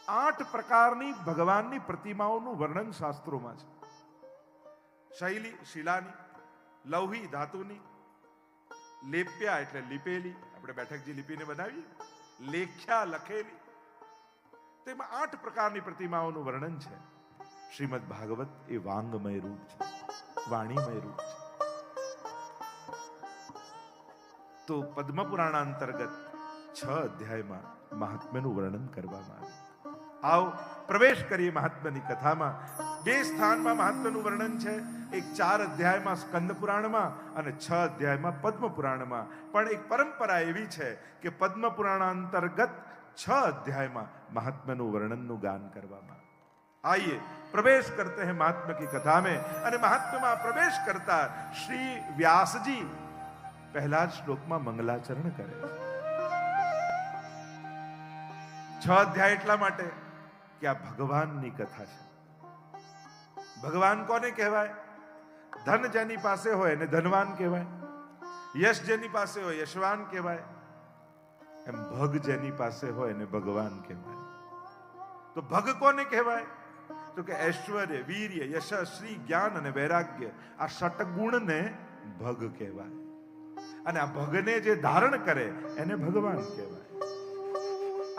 8 પ્રકારની ભગવાનની પ્રતિમાઓનું વર્ણન શાસ્ત્રોમાં છે. શૈલી શિલાની, લૌહી ધાતુની, લેપ્યા એટલે લીપેલી, આપણે બેઠકજી લીપીને બનાવીએ, લેખ્યા લખેલી, તેમાં 8 પ્રકારની પ્રતિમાઓનું વર્ણન છે. શ્રીમદ ભાગવત એ વાંગમય રૂપ છે, વાણીમય રૂપ છે. તો પદ્મ પુરાણ અંતર્ગત 6 અધ્યાયમાં મહાત્મ્યનું વર્ણન કરવામાં આવ્યું. આવો પ્રવેશ કરીએ મહાત્મ્યની કથામાં. 2 સ્થાનમાં મહાત્મ્યનું વર્ણન છે, એક 4 અધ્યાયમાં સ્કંદ પુરાણમાં અને 6 અધ્યાયમાં પદ્મ પુરાણમાં. પણ એક પરંપરા એવી છે કે પદ્મ પુરાણ અંતર્ગત 6 અધ્યાયમાં મહાત્મ્યનું વર્ણનનું ગાન કરવામાં. आइए प्रवेश करते हैं महात्मा की कथा में. અને મહાત્મામાં પ્રવેશ કરતા શ્રી વ્યાસજી પહેલા શ્લોકમાં મંગલાચરણ કરે છે. 6 અધ્યાય એટલા માટે કે આ ભગવાનની કથા છે. ભગવાન કોને કહેવાય? ધન જેની પાસે હોય એને ધનવાન કહેવાય, યશ જેની પાસે હોય યશવાન કહેવાય, એમ ભગ જેની પાસે હોય એને ભગવાન કહેવાય. તો ભગ કોને કહેવાય? તો કે ઐશ્વર્ય, વીર્ય, યશ, શ્રી, જ્ઞાન અને વૈરાગ્ય, આ ષટગુણને ભગ કહેવાય. અને આ ભગને જે ધારણ કરે એને ભગવાન કહેવાય.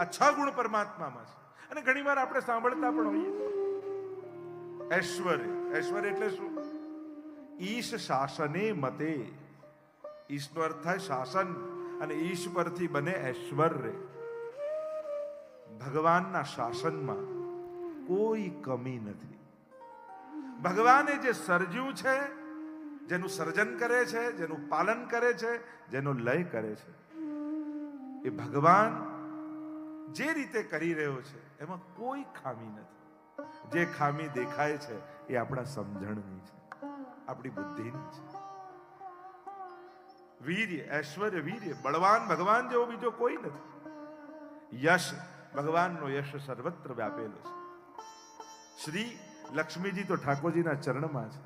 આ 6 ગુણ પરમાત્મામાં છે. અને ઘણીવાર આપણે સાંભળતા પણ હોઈએ ઐશ્વર્ય. ઐશ્વર્ય એટલે શું? ઈશ શાસને મતે. ઈશનો અર્થ થાય શાસન, અને ઈશ પરથી બને ઐશ્વર્ય. ભગવાનના શાસનમાં કોઈ કમી નથી. ભગવાને જે સર્જ્યું છે, જેનું સર્જન કરે છે, જેનું પાલન કરે છે, જેનો લય કરે છે, એ ભગવાન જે રીતે કરી રહ્યો છે એમાં કોઈ ખામી નથી. જે ખામી દેખાય છે એ આપણા સમજણની છે, આપણી બુદ્ધિની છે. વીર્ય, ઐશ્વર્ય, વીર્ય, બળવાન ભગવાન જેવો બીજો કોઈ નથી. યશ, ભગવાનનો યશ સર્વત્ર વ્યાપેલો છે. શ્રી, લક્ષ્મીજી તો ઠાકોરજીના ચરણમાં છે.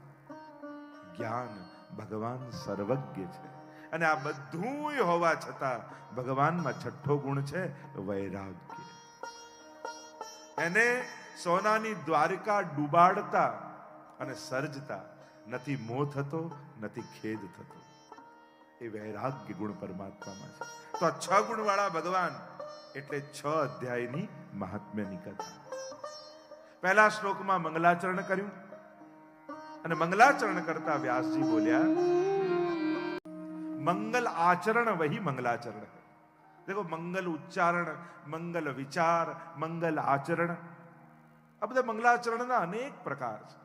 જ્ઞાન, ભગવાન સર્વજ્ઞ છે. અને આ બધું હોવા છતાં ભગવાનમાં 6થો ગુણ છે વૈરાગ્ય. એને સોનાની દ્વારકા ડૂબાડતા અને સર્જતા નથી મોહ થતો, નથી ખેદ થતો. એ વૈરાગ્ય ગુણ પરમાત્મામાં છે. તો આ 6 ગુણ વાળા ભગવાન એટલે 6 અધ્યાયની મહાત્મ્યની કથા. પહેલા શ્લોકમાં મંગલાચરણ કર્યું, અને મંગલાચરણ કરતા વ્યાસજી બોલ્યા, મંગલ આચરણ વહી મંગલાચરણ. देखो, મંગલ ઉચ્ચારણ, મંગલ વિચાર, મંગલ આચરણ, આ બધા મંગલાચરણના અનેક પ્રકાર છે.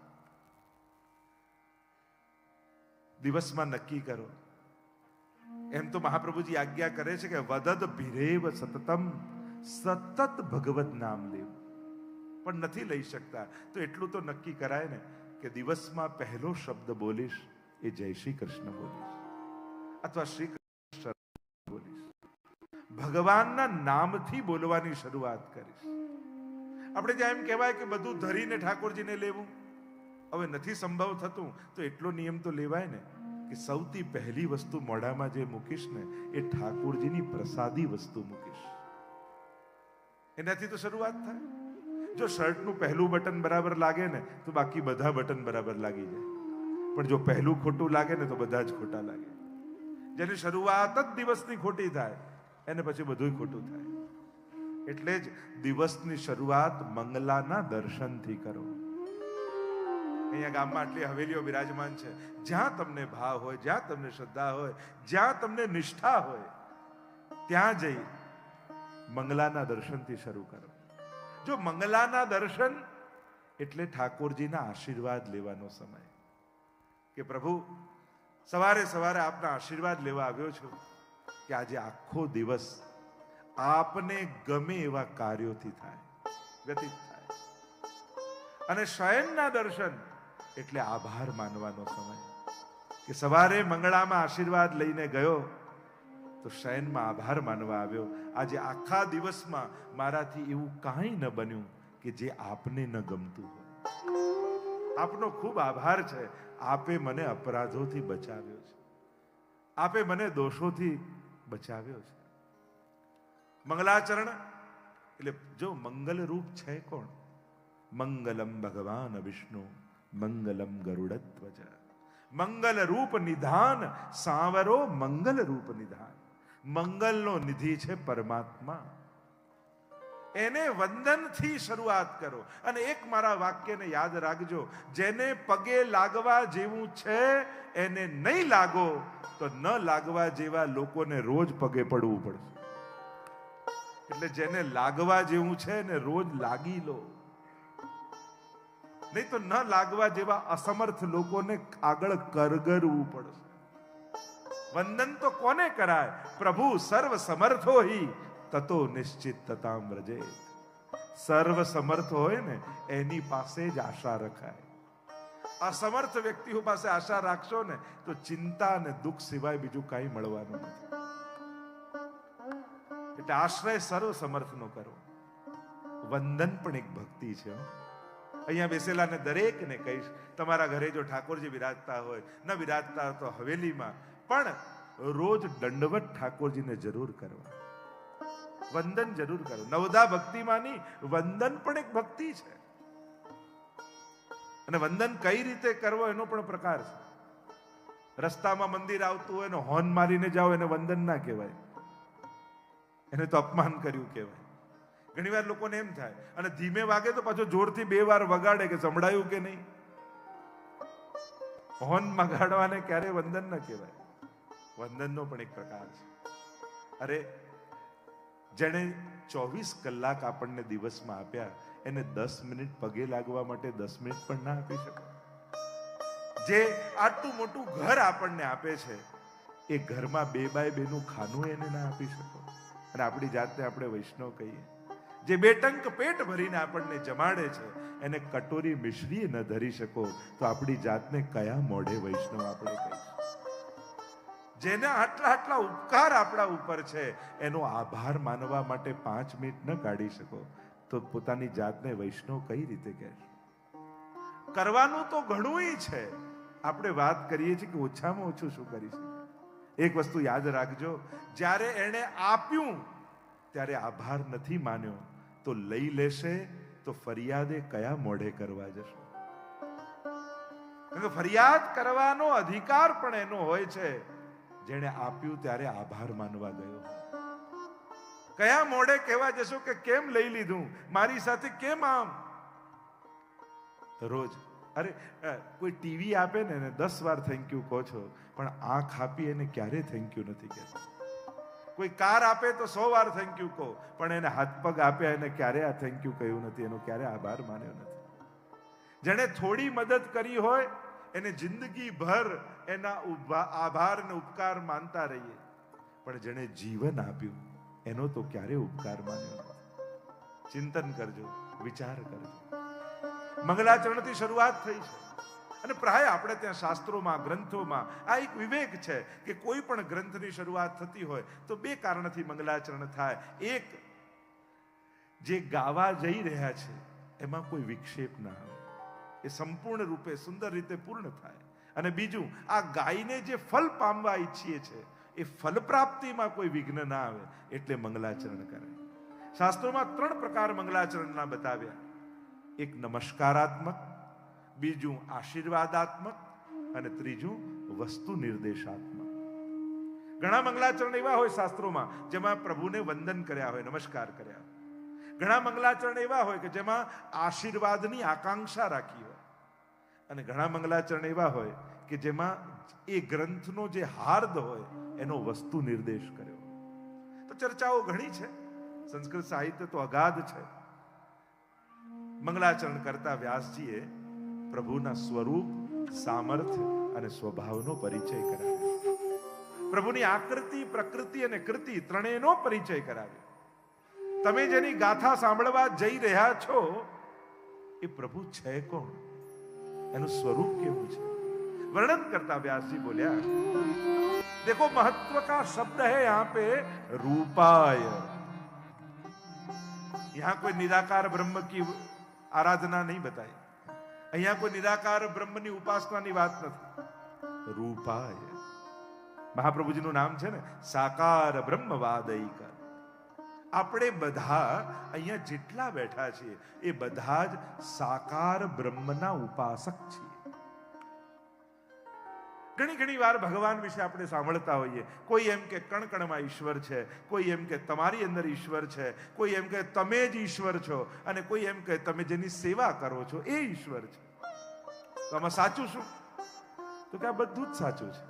દિવસમાં નક્કી કરો. એમ તો મહાપ્રભુજી આજ્ઞા કરે છે કે વદદ ભીરેવ સતતમ, સતત ભગવત નામ લેવું. પણ નથી લઈ શકતા તો એટલું તો નક્કી કરાય ને કે દિવસમાં પહેલો શબ્દ બોલીશ એ જય શ્રી કૃષ્ણ બોલીશ, અથવા શ્રી કૃષ્ણ બોલીશ. ભગવાનના નામથી બોલવાની શરૂઆત કરીશ. આપણે જ્યાં એમ કહેવાય કે બધું ધરીને ઠાકોરજીને લેવું, હવે નથી સંભવ થતું તો એટલો નિયમ તો લેવાય ને કે સૌથી પહેલી વસ્તુ મોઢામાં જે મૂકીશ ને એ ઠાકોરજીની પ્રસાદી વસ્તુ મૂકીશ. એનાથી તો શરૂઆત થાય. જો શર્ટનું પહેલું બટન બરાબર લાગે ને તો બાકી બધા બટન બરાબર લાગી જાય. પણ જો પહેલું ખોટું લાગે ને તો બધા જ ખોટા લાગે. જેની શરૂઆત જ દિવસની ખોટી થાય એને પછી બધું ખોટું થાય. એટલે જ દિવસની શરૂઆત મંગલાના દર્શનથી કરો. અહીંયા ગામમાં આટલી હવેલીઓ બિરાજમાન છે. જ્યાં તમને ભાવ હોય, જ્યાં તમને શ્રદ્ધા હોય, જ્યાં તમને નિષ્ઠા હોય, ત્યાં જઈ મંગલાના દર્શનથી શરૂ કરો. જો મંગલાના દર્શન એટલે ઠાકોરજીના આશીર્વાદ લેવાનો સમય, કે પ્રભુ સવારે સવારે આપના આશીર્વાદ લેવા આવ્યો છું કે આજે આખો દિવસ આપને ગમે એવા કાર્યોથી થાય, વ્યતીત થાય. અને શયનના દર્શન એટલે આભાર માનવાનો સમય, કે સવારે મંગળામાં આશીર્વાદ લઈને ગયો તો શયનમાં આભાર માનવા આવ્યો. આજે આખા દિવસમાં મારાથી એવું કાંઈ ન બન્યું કે જે આપને ન ગમતું હોય. આપનો ખૂબ આભાર છે. આપે મને અપરાધોથી બચાવ્યો છે, આપે મને દોષોથી બચાવ્યો છે. મંગલાચરણ એટલે જો મંગલ રૂપ છે કોણ? મંગલમ ભગવાન વિષ્ણુ મંગલમ ગરુડધ્વજ. મંગલ રૂપ નિધાન સાવરો મંગલ રૂપ નિધાન. મંગલનો નિધિ છે પરમાત્મા. એને વંદનથી શરૂઆત કરો. અને એક મારા વાક્યને યાદ રાખજો, જેને પગે લાગવા જેવું છે એને નહીં લાગો તો ન લાગવા જેવા લોકોને રોજ પગે પડવું પડશે. એટલે જેને લાગવા જેવું છે ને રોજ લાગી લો, નહીં તો ન લાગવા જેવા અસમર્થ લોકોને આગળ કરગરવું પડશે. વંદન તો કોને કરાય? પ્રભુ સર્વ સમર્થો હિ તતો નિશ્ચિતતામ વ્રજે. સર્વ સમર્થ હોય ને એની પાસે જ આશા રખાય. અસમર્થ વ્યક્તિઓ પાસે આશા રાખશો ને તો ચિંતા અને દુઃખ સિવાય બીજું કઈ મળવાનું નથી. એટલે આશ્રય સર્વ સમર્થનો કરો. વંદન પણ એક ભક્તિ છે. અહીંયા બેસેલા ને દરેકને કહીશ, તમારા ઘરે જો ઠાકોરજી વિરાજતા હોય, ન વિરાજતા તો હવેલીમાં, પણ રોજ દંડવત ઠાકોરજીને જરૂર કરવા, વંદન જરૂર કરો. નવદા ભક્તિમાંની વંદન પણ એક ભક્તિ છે. અને વંદન કઈ રીતે કરવો એનો પણ પ્રકાર છે. રસ્તામાં મંદિર આવતું હોય ને હોર્ન મારીને જાઓ એને વંદન ના કહેવાય, એને તો અપમાન કર્યું કહેવાય. ઘણી વાર લોકોને એમ થાય, અને ધીમે વાગે તો પાછો જોરથી 2 વાર વગાડે કે સંભળાયું કે નહીં. હોર્ન વગાડવાને ક્યારે વંદન ન કહેવાય. વંદનનો પણ એક પ્રકાર છે. અરે જેણે 24 કલાક આપણને દિવસમાં આપ્યા એને 10 મિનિટ પગે લાગવા માટે 10 મિનિટ પણ ના આપી શકો. જે આટલું મોટું ઘર આપણને આપે છે એ ઘરમાં 2x2 નું ખાનું એને ના આપી શકો. અને આપણી જાતને આપણે વૈષ્ણવ કહીએ. જે 2 ટંક પેટ ભરીને આપણને જમાડે છે એને કટોરી મિશ્રી ન ધરી શકો તો આપણી જાતને કયા મોઢે વૈષ્ણવ આપણે કહીશું? જેને આટલા ઉપકાર આપણા ઉપર છે એનો આભાર માનવા માટે 5 મિનિટ ન કાઢી શકો તો પોતાની જાતને વૈષ્ણવ કઈ રીતે કહેશો? કરવાનું તો ઘણું છે. આપણે વાત કરીએ છીએ કે ઓછામાં ઓછું શું કરી શકીએ. એક વસ્તુ યાદ રાખજો, જ્યારે એણે આપ્યું ત્યારે આભાર નથી માન્યો તો લઈ લેશે તો ફરિયાદે કયા મોઢે કરવા જશો? ફરિયાદ કરવાનો અધિકાર પણ એનો હોય છે જેણે આપ્યું ત્યારે આભાર માનવા ગયો. કયા મોઢે કહેવા જશો કે કેમ લઈ લીધું, મારી સાથે કેમ આમ? રોજ અરે કોઈ ટીવી આપે ને એને 10 વાર થેન્ક યુ કહો છો, પણ આંખ આપી એને ક્યારે થેન્ક યુ નથી કહેતા. કોઈ કાર આપે તો 100 વાર થેન્ક યુ કહો, પણ એને હાથ પગ આપ્યા એને ક્યારે આ થેન્ક યુ કહ્યું નથી, એનો ક્યારે આભાર માન્યો નથી. જેણે થોડી મદદ કરી હોય એને જિંદગી ભર એના આભાર અને ઉપકાર માનતા રહીએ, પણ જેણે જીવન આપ્યું એનો તો ક્યારે ઉપકાર માન્યો નથી. ચિંતન કરજો, વિચાર કરજો. મંગલાચરણથી શરૂઆત થઈ છે અને પ્રાય આપણે ત્યાં શાસ્ત્રોમાં, ગ્રંથોમાં આ એક વિવેક છે કે કોઈ પણ ગ્રંથની શરૂઆત થતી હોય તો 2 કારણથી મંગલાચરણ થાય. એક, જે ગાવા જઈ રહ્યા છે એમાં કોઈ વિક્ષેપ ના આવે, એ સંપૂર્ણ રૂપે સુંદર રીતે પૂર્ણ થાય. અને બીજું, આ ગાયને જે ફલ પામવા ઈચ્છીએ છે એ ફલ પ્રાપ્તિમાં કોઈ વિઘ્ન ના આવે એટલે મંગલાચરણ કરે. શાસ્ત્રોમાં 3 પ્રકાર મંગલાચરણના બતાવ્યા. એક નમસ્કારાત્મક, બીજું આશીર્વાદાત્મક અને ત્રીજું વસ્તુ નિર્દેશાત્મક. ઘણા મંગલાચરણ એવા હોય શાસ્ત્રોમાં જેમાં પ્રભુને વંદન કર્યા હોય, નમસ્કાર કર્યા હોય. ઘણા મંગલાચરણ એવા હોય કે જેમાં આશીર્વાદની આકાંક્ષા રાખી હોય, અને ઘણા મંગલાચરણ એવા હોય કે જેમાં એ ગ્રંથનો જે હાર્દ હોય એનો વસ્તુ નિર્દેશ કર્યો. તો ચર્ચાઓ ઘણી છે, સંસ્કૃત સાહિત્ય તો અગાધ છે. મંગલાચરણ કરતા વ્યાસજીએ પ્રભુના સ્વરૂપ, સામર્થ્ય અને સ્વભાવનો પરિચય કરાવ્યો. પ્રભુની આકૃતિ, પ્રકૃતિ અને કૃતિ ત્રણેયનો પરિચય કરાવ્યો. તમે જેની ગાથા સાંભળવા જઈ રહ્યા છો એ પ્રભુ છે કોણ, એનું સ્વરૂપ કેવું છે, વર્ણન કરતા વ્યાસજી बोल्या, देखो महत्व का शब्द है यहां पे रूपाय. यहां कोई निराकार ब्रह्म की आराधना नहीं बताई, અહીંયા કોઈ નિરાકાર બ્રહ્મની ઉપાસનાની વાત નથી. રૂપાય, મહાપ્રભુજીનું નામ છે ને સાકાર બ્રહ્મ વાદૈક. આપણે બધા અહીંયા જેટલા બેઠા છીએ એ બધા જ સાકાર બ્રહ્મના ઉપાસક છીએ. ઘણી વાર ભગવાન વિશે આપણે સાંભળતા હોઈએ. કોઈ એમ કે કણકણમાં ઈશ્વર છે, કોઈ એમ કે તમારી અંદર ઈશ્વર છે, કોઈ એમ કે તમે જ ઈશ્વર છો, અને કોઈ એમ કે તમે જેની સેવા કરો છો એ ઈશ્વર છે. તો આમાં સાચું શું? તો કે આ બધું જ સાચું છે.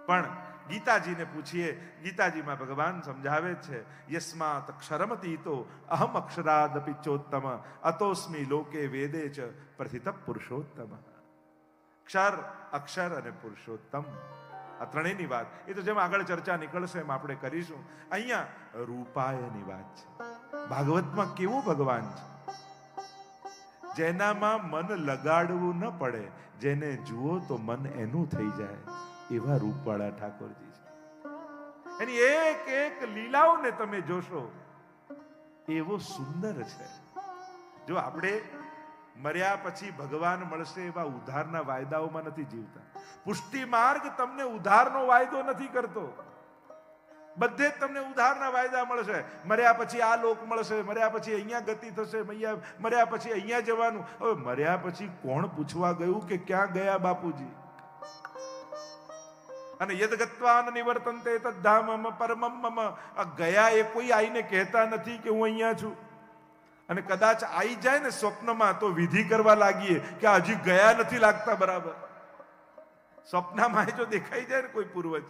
પણ ગીતાજીને પૂછીએ, ગીતાજીમાં ભગવાન સમજાવે છે, યસ્માત અક્ષરમતીતો અહમ અક્ષરાદપી ચોત્તમ અતોસ્મિ લોકે વેદે ચ પ્રથિત પુરુષોત્તમ. અક્ષર, અક્ષર અને પુરુષોત્તમ, આ ત્રણેયની વાત એ તો જેમ આગળ ચર્ચા નીકળશે એમ આપણે કરીશું. અહીંયા રૂપાયની વાત છે. ભાગવતમાં કેવું ભગવાન છે, જેનામાં મન લગાડવું ન પડે, જેને જુઓ તો મન એનું થઈ જાય, એવા રૂપવાળા ઠાકોરજી છે. એની એક એક લીલાઓને તમે જોશો, એવો સુંદર છે. જો આપણે મર્યા પછી ભગવાન મળશે એવા ઉદ્ધારના વાયદાઓમાં નથી જીવતા. પુષ્ટિ માર્ગ તમને ઉદ્ધારનો વાયદો નથી કરતો. બધે જ તમને ઉદ્ધારના વાયદા મળશે. મર્યા પછી આ લોક મળશે, મર્યા પછી અહીંયા ગતિ થશે, મર્યા પછી અહીંયા જવાનું. હવે મર્યા પછી કોણ પૂછવા ગયું કે ક્યાં ગયા બાપુજી? અને યદ ગત્વાન નિવર્તન્તે તદ્ધામમ પરમમ મમ. આ ગયા એ કોઈ આઈને કહેતા નથી કે હું અહીંયા છું. અને કદાચ આવી જાય ને સ્વપ્નમાં તો વિધિ કરવા લાગીએ કે હજી ગયા નથી લાગતા બરાબર. સ્વપ્નમાં જો દેખાઈ જાય ને કોઈ પૂર્વજ,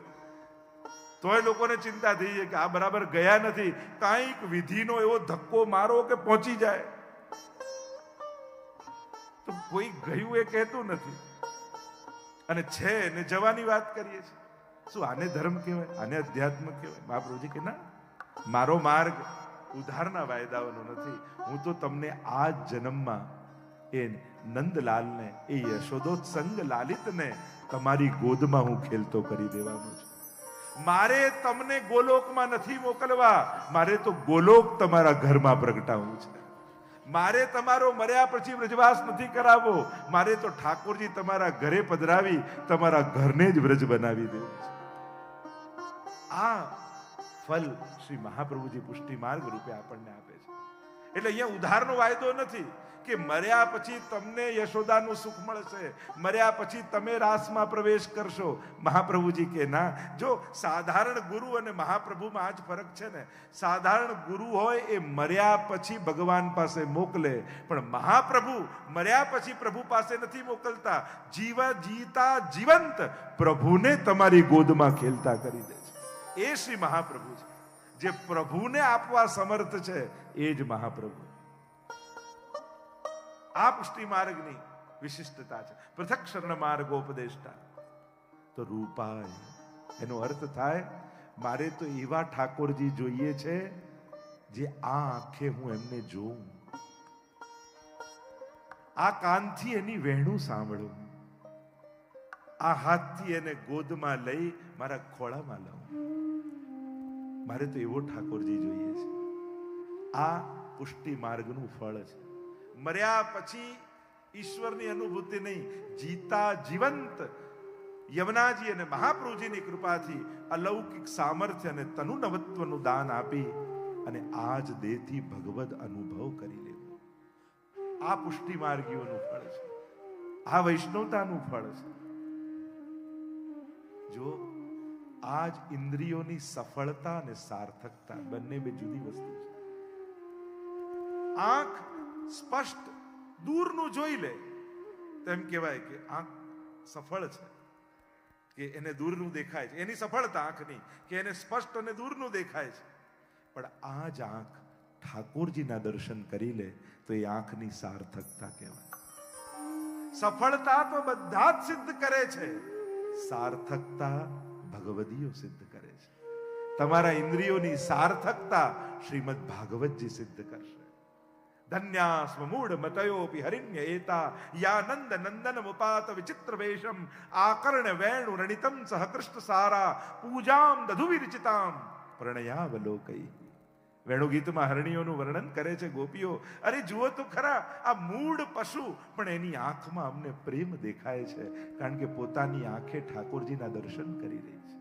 તોય લોકોને ચિંતા થઈ જાય કે આ બરાબર ગયા નથી. કાંઈક વિધિનો એવો ધક્કો મારો કે પહોંચી જાય. તો કોઈ ગયું એ કહેતું નથી, અને છે ને જવાની વાત કરીએ છીએ. શું આને ધર્મ કહેવાય? આને અધ્યાત્મ કહેવાય? મહાપ્રભુજી કે ના, મારો માર્ગ ઉદ્ધારના વાયદાઓનો નથી. હું તો તમને આ જન્મમાં એ નંદલાલને, એ યશોદોત્સંગ લાલિતને તમારી ગોદમાં હું ખેલતો કરી દેવાનો છું. મારે તમને ગોલોકમાં નથી મોકલવા, મારે તો ગોલોક તમારા ઘરમાં પ્રગટાવવું છે. મારે તમારો મર્યા પછી વ્રજવાસ નથી કરાવવો, મારે તો ઠાકોરજી તમારા ઘરે પધરાવી તમારા ઘરને જ વ્રજ બનાવી દેવું છે. આ ફલ શ્રી મહાપ્રભુજી પુષ્ટિ માર્ગ રૂપે આપણને આપે છે. એટલે અહીંયા ઉદ્ધારનો વાયદો નથી કે મર્યા પછી તમને યશોદાનું સુખ મળશે, મર્યા પછી તમે રાસમાં પ્રવેશ કરશો. મહાપ્રભુજી કે ના. જો સાધારણ ગુરુ અને મહાપ્રભુમાં આ જ ફરક છે ને. સાધારણ ગુરુ હોય એ મર્યા પછી ભગવાન પાસે મોકલે, પણ મહાપ્રભુ મર્યા પછી પ્રભુ પાસે નથી મોકલતા. જીવતા જીવંત પ્રભુને તમારી ગોદમાં ખેલતા કરી દે છે. એ શ્રી મહાપ્રભુ છે. જે પ્રભુને આપવા સમર્થ છે એ જ મહાપ્રભુ. આ પુષ્ટિ માર્ગની વિશિષ્ટતા છે. પૃથક શરણ માર્ગોપદેષ્ટા. તો રૂપાય એનો અર્થ થાય, મારે તો એવા ઠાકોરજી જોઈએ છે જે આ આંખે હું એમને જોઉં, આ કાનથી એની વહેણું સાંભળું, આ હાથથી એને ગોદમાં લઈ મારા ખોળામાં લઉં. મારે તો એવો ઠાકોરજી જોઈએ છે. આ પુષ્ટિ માર્ગનું ફળ છે. મર્યા પછી ઈશ્વરની અનુભૂતિ નહીં, જીતા જીવંત યમુનાજી અને મહાપ્રભુજીની કૃપાથી અલૌકિક સામર્થ્ય અને તનુનવત્વનું દાન આપી અને આ જ દેહથી ભગવદ અનુભવ કરી લેવો. આ પુષ્ટિ માર્ગીઓનું ફળ છે. આ વૈષ્ણવતાનું ફળ છે. જો આજ ઇન્દ્રિયોની સફળતા અને સાર્થકતા બંને બે જુદી વસ્તુ છે. આંખ સ્પષ્ટ દૂરનું જોઈ લે તો એમ કહેવાય કે આંખ સફળ છે, કે એને દૂરનું દેખાય છે. એની સફળતા આંખની કે એને સ્પષ્ટ અને દૂરનું દેખાય છે. પણ આ જ આંખ ઠાકોરજીના દર્શન કરી લે તો એ આંખની સાર્થકતા કહેવાય. સફળતા તો બધા જ સિદ્ધ કરે છે, સાર્થકતા ભગવદીઓ સિદ્ધ કરે છે. તમારા ઇન્દ્રિયોની સાર્થકતા શ્રીમદ ભાગવતજી સિદ્ધ કરશે. ધન્યાસ્મ મૂઢ મતયોપી હરિણ્ય એતા યાનંદ નંદન મુપાત વિચિત્ર વેશમ આકર્ણ વેણુ રણિતમ સહ કૃષ્ણ સારા પૂજામ દધુ વિરચિતામ પ્રણયાવલોકૈ. વેણુ ગીતમાં હરણીઓનું વર્ણન કરે છે ગોપીઓ. અરે જુઓ તો ખરા, આ મૂઢ પશુ પણ એની આંખમાં અમને પ્રેમ દેખાય છે, કારણ કે પોતાની આંખે ઠાકોરજીના દર્શન કરી રહી છે.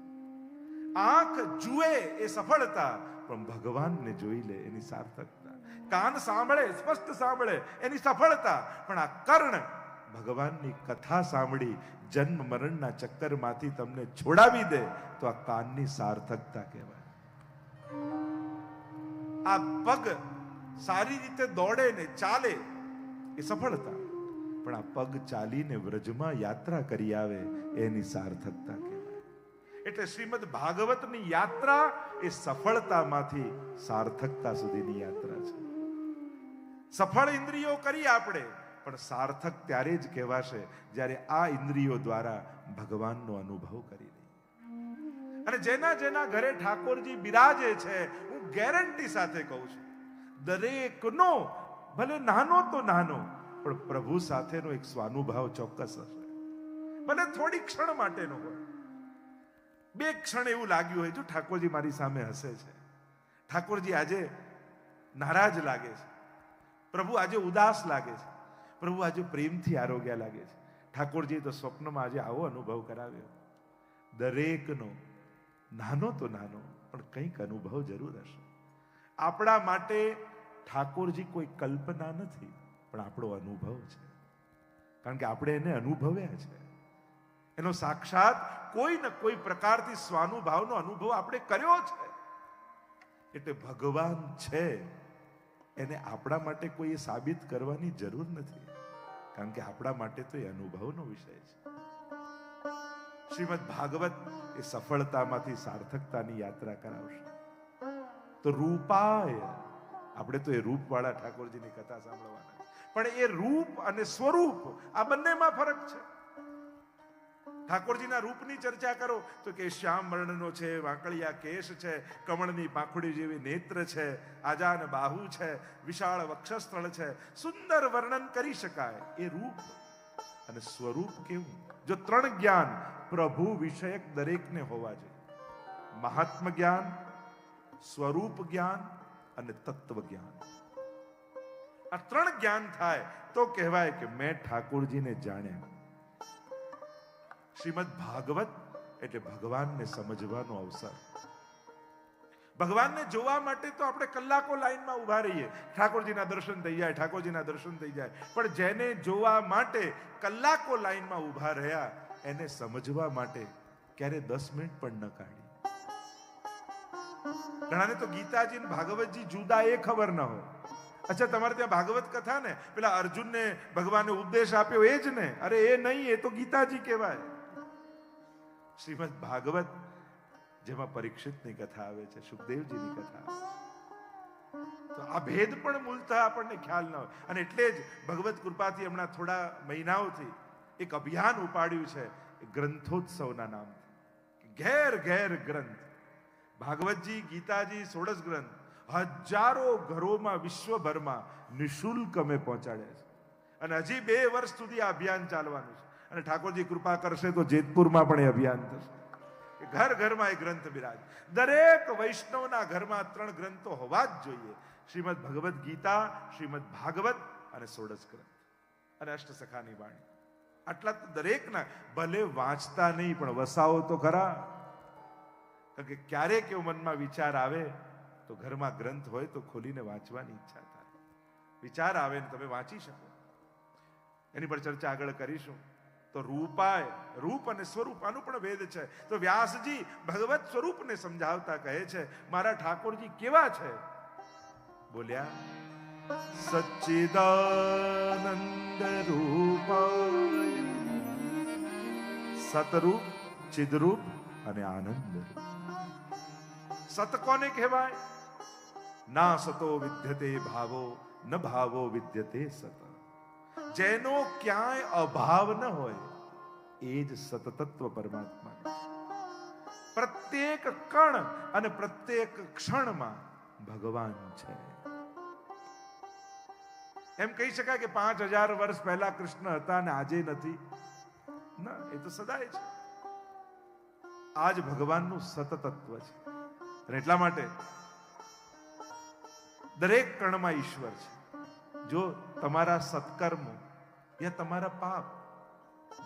આંખ જુએ એ સફળતા, પણ ભગવાનને જોઈ લે એની સાર્થકતા. કાન સાંભળે, સ્પષ્ટ સાંભળે એની સફળતા, પણ આ કર્ણ ભગવાનની કથા સાંભળી જન્મ મરણના ચક્કરમાંથી તમને છોડાવી દે તો આ કાનની સાર્થકતા કહેવાય. આ પગ સારી રીતે દોડે ને ચાલે એ સફળતા, પણ આ પગ ચાલીને વ્રજમાં યાત્રા કરી આવે એની સાર્થકતા કહેવાય. એટલે શ્રીમદ ભાગવતની યાત્રા એ સફળતામાંથી સાર્થકતા સુધીની યાત્રા છે. સફળ ઇન્દ્રિયો કરી આપણે, પણ સાર્થક ત્યારે જ કહેવાશે જ્યારે આ ઇન્દ્રિયો દ્વારા ભગવાનનો અનુભવ કરી લઈએ. અને જેના જેના ઘરે ઠાકોરજી બિરાજે છે, હું ગેરંટી સાથે કહું છું, દરેકનો ભલે નાનો તો નાનો પણ પ્રભુ સાથેનો એક સ્વાનુભાવ ચોક્કસ હશે. ભલે થોડી ક્ષણ માટેનો હોય, 2 ક્ષણ એવું લાગ્યું હોય, જો ઠાકોરજી મારી સામે હસે છે, ઠાકોરજી આજે નારાજ લાગે છે, પ્રભુ આજે ઉદાસ લાગે છે, પ્રભુ આજે પ્રેમથી આરોગ્ય લાગે છે, ઠાકોરજી તો સ્વપ્નમાં આજે આવો અનુભવ કરાવ્યો. દરેકનો નાનો તો નાનો પણ કંઈક અનુભવ જરૂર હશે. આપણા માટે ઠાકોરજી કોઈ કલ્પના નથી, પણ આપણો અનુભવ છે. કારણ કે આપણે એને અનુભવ્યા છે. એનો સાક્ષાત કોઈ ને કોઈ પ્રકારથી સ્વાનુભાવનો અનુભવ આપણે કર્યો છે. એટલે ભગવાન છે એને આપણા માટે કોઈ સાબિત કરવાની જરૂર નથી, કારણ કે આપણા માટે તો એ અનુભવનો વિષય છે. શ્રીમદ ભાગવત એ સફળતામાંથી સાર્થકતાની યાત્રા કરાવશે. તો રૂપાય, આપણે તો એ રૂપવાળા ઠાકોરજીની કથા સાંભળવાના, પણ એ રૂપ અને સ્વરૂપ આ બંનેમાં ફરક છે. ઠાકોરજીના રૂપની ચર્ચા કરો તો કે શ્યામ વર્ણનો છે, વાંકળિયા કેશ છે, કમળની પાંખડી જેવી નેત્ર છે, આજાન બાહુ છે, વિશાળ વક્ષસ્થળ છે, સુંદર વર્ણન કરી શકાય એ રૂપ. અને સ્વરૂપ કેવું? જો 3 જ્ઞાન પ્રભુ વિષયક દરેકને હોવા જોઈએ: મહાત્મ જ્ઞાન, સ્વરૂપ જ્ઞાન અને તત્વ જ્ઞાન. આ 3 જ્ઞાન થાય તો કહેવાય કે મેં ઠાકોરજીને જાણ્યા. શ્રીમદ ભાગવત એટલે ભગવાનને સમજવાનો અવસર. ભગવાનને જોવા માટે તો આપણે કલાકો લાઈનમાં ઉભા રહીએ, ઠાકોરજીના દર્શન થઈ જાય, ઠાકોરજીના દર્શન થઈ જાય, પણ જેને જોવા માટે કલાકો લાઈનમાં ઉભા રહ્યા એને સમજવા માટે ક્યારે 10 મિનિટ પણ ન કાઢી. ઘણાને તો ગીતાજી અને ભાગવતજી જુદા એ ખબર ન હોય. અચ્છા, તમારે ત્યાં ભાગવત કથા ને પેલા અર્જુનને ભગવાને ઉપદેશ આપ્યો એ જ ને? અરે એ નહીં, એ તો ગીતાજી કહેવાય. શ્રીમદ ભાગવત જેમાં પરીક્ષિતની કથા આવે છે, સુખદેવજીની કથા, તો આ ભેદ પણ મૂળતઃ આપણને ખ્યાલ ન હોય. અને એટલે જ ભગવત કૃપાથી હમણાં થોડા મહિનાઓથી એક અભિયાન ઉપાડ્યું છે ગ્રંથોત્સવના નામથી. ઘેર ઘેર ગ્રંથ, ભાગવતજી, ગીતાજી, 16 ગ્રંથ હજારો ઘરોમાં વિશ્વભરમાં નિઃશુલ્ક અમે પહોંચાડ્યા છે. અને હજી 2 વર્ષ સુધી આ અભિયાન ચાલવાનું છે. અને ઠાકોરજી કૃપા કરશે તો જેતપુરમાં પણ એ અભિયાન થશે. ઘર ઘરમાં એ ગ્રંથ બિરાજ. દરેક વૈષ્ણવના ઘરમાં 3 ગ્રંથો હોવા જ જોઈએ: શ્રીમદ ભગવદ ગીતા, શ્રીમદ ભાગવત અને 16 ગ્રંથ અને અષ્ટસખાની વાણી. આટલા તો દરેકના, ભલે વાંચતા નહીં પણ વસાવો તો ખરા. કારણ કે ક્યારેક એવો મનમાં વિચાર આવે તો ઘરમાં ગ્રંથ હોય તો ખોલીને વાંચવાની ઈચ્છા થાય. વિચાર આવે ને તમે વાંચી શકો. એની પર ચર્ચા આગળ કરીશું. તો રૂપાય, રૂપ અને સ્વરૂપ, આનું પણ ભેદ છે. તો વ્યાસજી ભગવત સ્વરૂપને સમજાવતા કહે છે, મારા ઠાકોરજી કેવા છે? બોલ્યા, સચ્ચિદાનંદ રૂપાય, સતરૂપ, ચિદરૂપ અને આનંદ રૂપ. સત કોને કહેવાય? ના સતો વિદ્યતે ભાવો, ન ભાવો વિદ્યતે સત. જેનો ક્યાંય અભાવ ન હોય એ જ સતતત્વ પરમાત્મા છે. પ્રત્યેક કણ અને પ્રત્યેક ક્ષણમાં ભગવાન છે. એમ કહી શકાય કે 5000 વર્ષ પહેલા કૃષ્ણ હતા ને આજે નથી? ના, એ તો સદાય છે. આજ ભગવાનનું સતતત્વ છે. અને એટલા માટે દરેક કણમાં ઈશ્વર છે. જો તમારા સત્કર્મો યા તમારા પાપ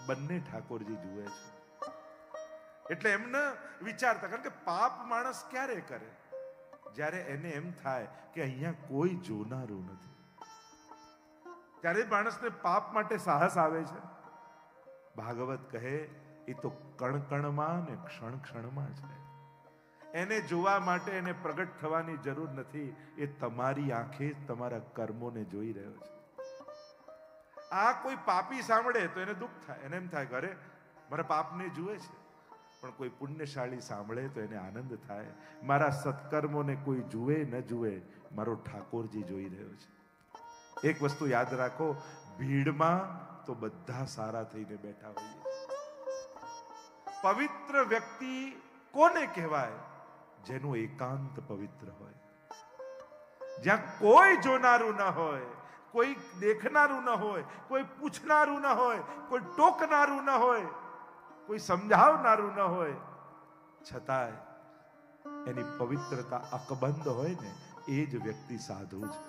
બંને ઠાકોરજી જુએ છે. એટલે એમને વિચારતા, કારણ કે પાપ માણસ ક્યારે કરે? જ્યારે એને એમ થાય કે અહીંયા કોઈ જોનારું નથી, ત્યારે માણસને પાપ માટે સાહસ આવે છે. ભાગવત કહે એ તો કણ કણમાં ને ક્ષણ ક્ષણમાં છે. એને જોવા માટે એને પ્રગટ થવાની જરૂર નથી. એ તમારી આંખે જ તમારા કર્મોને જોઈ રહ્યો છે. આ કોઈ પાપી સાંભળે તો એને દુઃખ થાય, એને એમ થાય કે અરે મારા પાપને જુએ છે. પણ કોઈ પુણ્યશાળી સાંભળે તો એને આનંદ થાય, મારા સત્કર્મોને કોઈ જુએ ન જુએ, મારો ઠાકોરજી જોઈ રહ્યો છે. એક વસ્તુ યાદ રાખો, ભીડમાં તો બધા સારા થઈને બેઠા હોઈએ. પવિત્ર વ્યક્તિ કોને કહેવાય? જેનું એકાંત પવિત્ર હોય, જ્યાં કોઈ જોનારું ન હોય, કોઈ દેખનારું ન હોય, કોઈ પૂછનારું ન હોય, કોઈ ટોકનારું ન હોય, કોઈ સમજાવનારું ન હોય, છતાંય એની પવિત્રતા અકબંધ હોય ને, એ જ વ્યક્તિ સાધુ છે,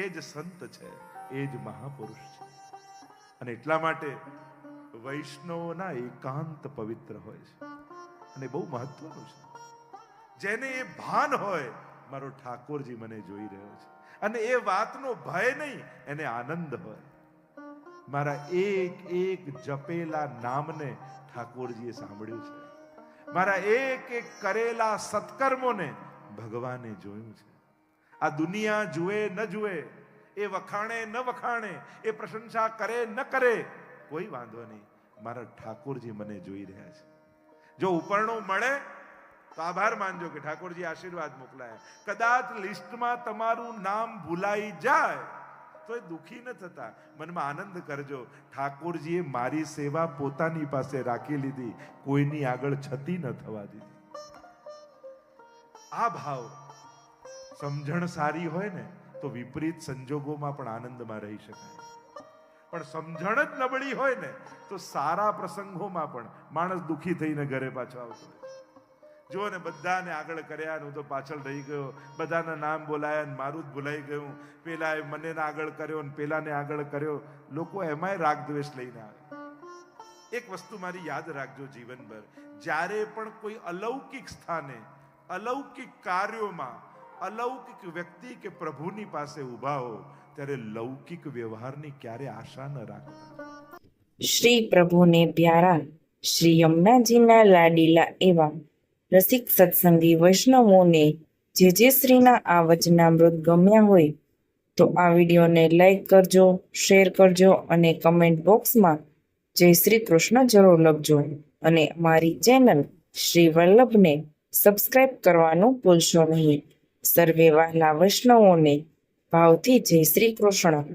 એ જ સંત છે, એ જ મહાપુરુષ છે. અને એટલા માટે વૈષ્ણવોના એકાંત પવિત્ર હોય છે. અને બહુ મહત્વનું છે, જેને એ ભાન હોય મારો ઠાકોરજી મને જોઈ રહ્યો છે, અને એ વાતનો ભય નહીં, એને આનંદ હોય. મારા એક એક જપેલા નામને ઠાકોરજીએ સાંભળ્યું છે, મારા એક એક કરેલા સત્કર્મોને ભગવાને જોયું છે. આ દુનિયા જુએ ન જુએ, એ વખાણે ન વખાણે, એ પ્રશંસા કરે ન કરે, કોઈ વાંધો નહીં, મારા ઠાકોરજી મને જોઈ રહ્યા છે. જો ઉપરણું મળે તો આભાર માનજો કે ઠાકોરજી આશીર્વાદ મોકલાયા. કદાચ લિસ્ટમાં તમારું નામ ભૂલાઈ જાય તો એ દુઃખી ન થતા, મનમાં આનંદ કરજો, ઠાકોરજીએ મારી સેવા પોતાની પાસે રાખી લીધી, કોઈની આગળ છતી ન થવા દીધી. આ ભાવ સમજણ સારી હોય ને તો વિપરીત સંજોગોમાં પણ આનંદમાં રહી શકાય. પણ સમજણ જ નબળી હોય ને તો સારા પ્રસંગોમાં પણ માણસ દુઃખી થઈને ઘરે પાછો આવતો હોય. જો ને બધાને આગળ કર્યા, હું તો પાછળ રહી ગયો, બધાના નામ બોલાયા ને મારું જ ભૂલાઈ ગયું, પેલાએ મને આગળ કર્યો ને પેલાને આગળ કર્યો. લોકો એમાંય રાગ દ્વેષ લઈને આવે. એક વસ્તુ મારી યાદ રાખજો જીવનભર, જ્યારે પણ કોઈ અલૌકિક સ્થાને, અલૌકિક કાર્યોમાં, અલૌકિક વ્યક્તિ કે પ્રભુની પાસે ઊભા હો, ત્યારે લૌકિક વ્યવહારની ક્યારે આશા ન રાખતા. શ્રી પ્રભુને પ્યારા શ્રી યમુનાજીના લાડીલા એવા રસિક સત્સંગી વૈષ્ણવોને જે શ્રીના આ વચનામૃત ગમ્યા હોય તો આ વિડીયોને લાઈક કરજો, શેર કરજો અને કમેન્ટ બોક્સમાં જય શ્રી કૃષ્ણ જરૂર લખજો. અને અમારી ચેનલ શ્રી વલ્લભને સબસ્ક્રાઇબ કરવાનું ભૂલશો નહીં. સર્વે વહાલા વૈષ્ણવોને ભાવથી જય શ્રી કૃષ્ણ.